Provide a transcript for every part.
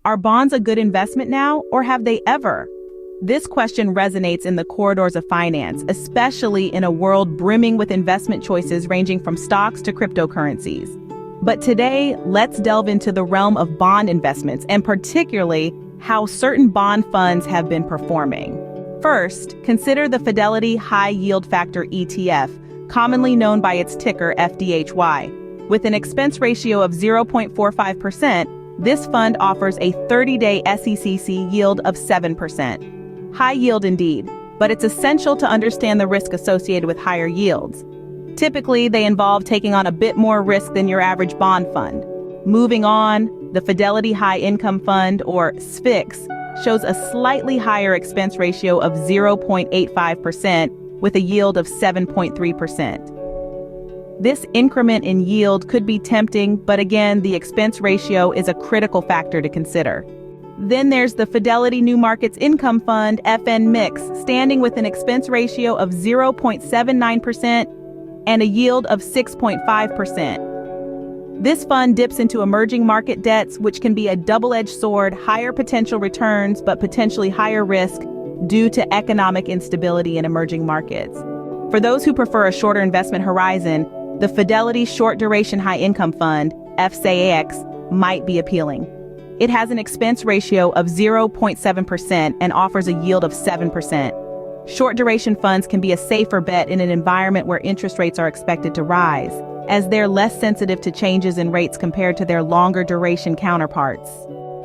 Are bonds a good investment now, or have they ever? This question resonates in the corridors of finance, especially in a world brimming with investment choices ranging from stocks to cryptocurrencies. But today, let's delve into the realm of bond investments, and particularly how certain bond funds have been performing. First, consider the Fidelity High Yield Factor ETF, commonly known by its ticker FDHY. With an expense ratio of 0.45%, this fund offers a 30-day SECC yield of 7%. High yield indeed, but it's essential to understand the risk associated with higher yields. Typically, they involve taking on a bit more risk than your average bond fund. Moving on, the Fidelity High Income Fund, or SPHIX, shows a slightly higher expense ratio of 0.85% with a yield of 7.3%. This increment in yield could be tempting, but again, the expense ratio is a critical factor to consider. Then there's the Fidelity New Markets Income Fund, FNMIX, standing with an expense ratio of 0.79% and a yield of 6.5%. This fund dips into emerging market debts, which can be a double-edged sword, higher potential returns, but potentially higher risk due to economic instability in emerging markets. For those who prefer a shorter investment horizon, the Fidelity Short Duration High Income Fund, FSAHX, might be appealing. It has an expense ratio of 0.7% and offers a yield of 7%. Short duration funds can be a safer bet in an environment where interest rates are expected to rise, as they're less sensitive to changes in rates compared to their longer duration counterparts.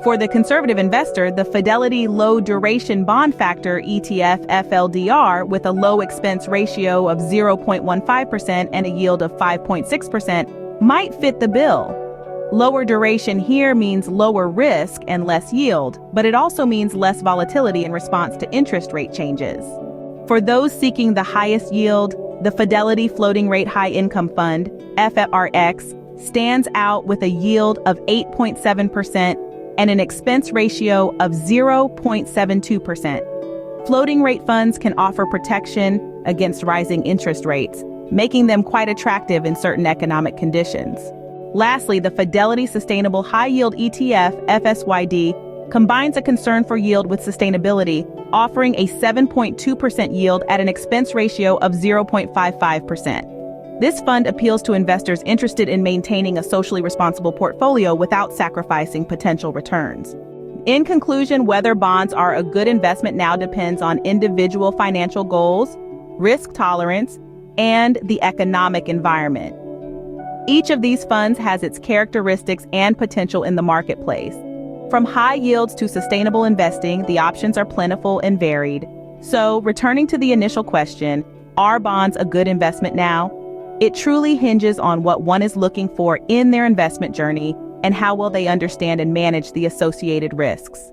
For the conservative investor, the Fidelity Low Duration Bond Factor ETF FLDR, with a low expense ratio of 0.15% and a yield of 5.6%, might fit the bill. Lower duration here means lower risk and less yield, but it also means less volatility in response to interest rate changes. For those seeking the highest yield, the Fidelity Floating Rate High Income Fund, FFRHX, stands out with a yield of 8.7% and an expense ratio of 0.72%. Floating rate funds can offer protection against rising interest rates, making them quite attractive in certain economic conditions. Lastly, the Fidelity Sustainable High Yield ETF, FSYD, combines a concern for yield with sustainability, offering a 7.2% yield at an expense ratio of 0.55%. This fund appeals to investors interested in maintaining a socially responsible portfolio without sacrificing potential returns. In conclusion, whether bonds are a good investment now depends on individual financial goals, risk tolerance, and the economic environment. Each of these funds has its characteristics and potential in the marketplace. From high yields to sustainable investing, the options are plentiful and varied. So, returning to the initial question, are bonds a good investment now? It truly hinges on what one is looking for in their investment journey and how well they understand and manage the associated risks.